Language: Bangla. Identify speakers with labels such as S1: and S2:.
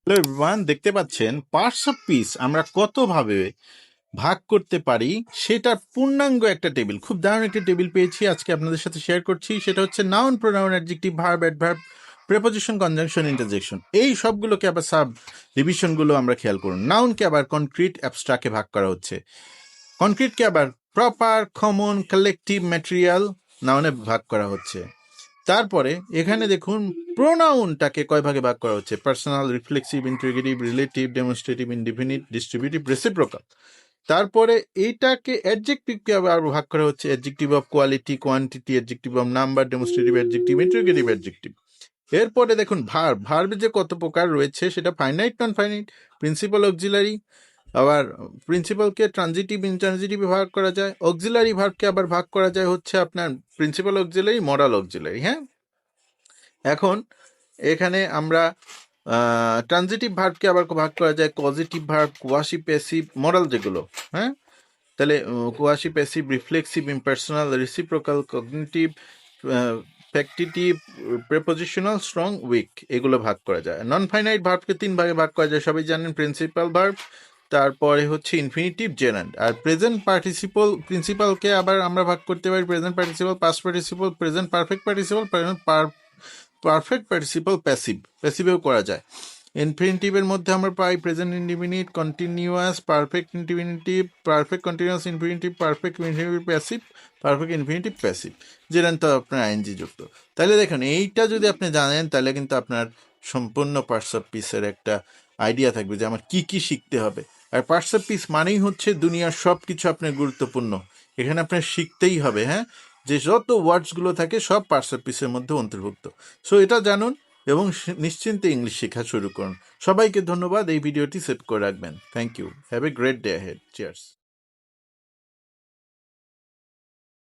S1: হ্যালো এভরিওয়ান, দেখতে পাচ্ছেন পার্টস অফ পিস আমরা কতভাবে ভাগ করতে পারি সেটার পূর্ণাঙ্গ একটা টেবিল, খুব দারুণ একটা টেবিল পেয়েছি, আজকে আপনাদের সাথে শেয়ার করছি। সেটা হচ্ছে noun, pronoun, adjective, verb, adverb, preposition, conjunction, interjection. এই সবগুলোকে আবার সাব ডিভিশনগুলো আমরা খেয়াল করুন। নাউনকে আবার কনক্রিট, অ্যাবস্ট্রাক্টে ভাগ করা হচ্ছে। কনক্রিটকে আবার প্রপার, কমন, কালেকটিভ, ম্যাটেরিয়াল নাউনে ভাগ করা হচ্ছে। তারপরে এখানে দেখুন প্রোনাউনটাকে কয় ভাগে ভাগ করা হচ্ছে: personal, reflexive, integrative, relative, demonstrative, indefinite, distributive, reciprocal. তারপরে এইটাকে অ্যাডজেক্টিভকে আবার ভাগ করা হচ্ছে: adjective of quality, quantity, adjective of number, demonstrative adjective, integrative adjective. এরপরে দেখুন ভার্বের যে কত প্রকার রয়েছে সেটা finite, non finite, principal, auxiliary. আবার প্রিন্সিপালকে ট্রানজিটিভ, ইনট্রানজিটিভ ভাগ করা যায়। অক্সিলারি ভার্বকে আবার ভাগ করা যায় হচ্ছে আপনার প্রিন্সিপাল অক্সিলারি, মডাল অক্সিলারি। হ্যাঁ, এখন এখানে আমরা ট্রানজিটিভ ভার্বকে আবার ভাগ করা যায় positive verb, quasi passive, modal যেগুলো। হ্যাঁ, তাহলে quasi passive, reflexive, impersonal, reciprocal, cognitive, factitive, prepositional, strong, weak, এগুলো ভাগ করা যায়। নন ফাইনাইট ভার্বকে 3 ভাগে ভাগ করা যায়, সবাই জানেন: প্রিন্সিপাল ভার্ব, তারপরে হচ্ছে ইনফিনিটিভ, জেরান্ড। আর প্রেজেন্ট পার্টিসিপল প্রিন্সিপালকে আবার আমরা ভাগ করতে পারি present participle, past participle, present perfect participle, perfect participle, প্যাসিভেও করা যায়। ইনফিনিটিভের মধ্যে আমরা পাই present indefinite, continuous, perfect indefinitive, perfect continuous infinitive, perfect infinitive passive, perfect infinitive passive, যেটা তো আপনার আইএনজি যুক্ত। তাহলে দেখুন, এইটা যদি আপনি জানেন তাহলে কিন্তু আপনার সম্পূর্ণ পার্টস অফ পিসের একটা আইডিয়া থাকবে যে আমার কি কি শিখতে হবে। আর পার্টস অফ পিস মানেই হচ্ছে দুনিয়ার সব কিছু আপনার গুরুত্বপূর্ণ, এখানে আপনার শিখতেই হবে। হ্যাঁ, যে যত ওয়ার্ডসগুলো থাকে সব পার্টস অফ পিসের মধ্যে অন্তর্ভুক্ত। সো এটা জানুন এবং নিশ্চিন্তে ইংলিশ শেখা শুরু করুন। সবাইকে ধন্যবাদ। এই ভিডিওটি সেভ করে রাখবেন। Thank you. Have a great day হেড। চিয়ার্স।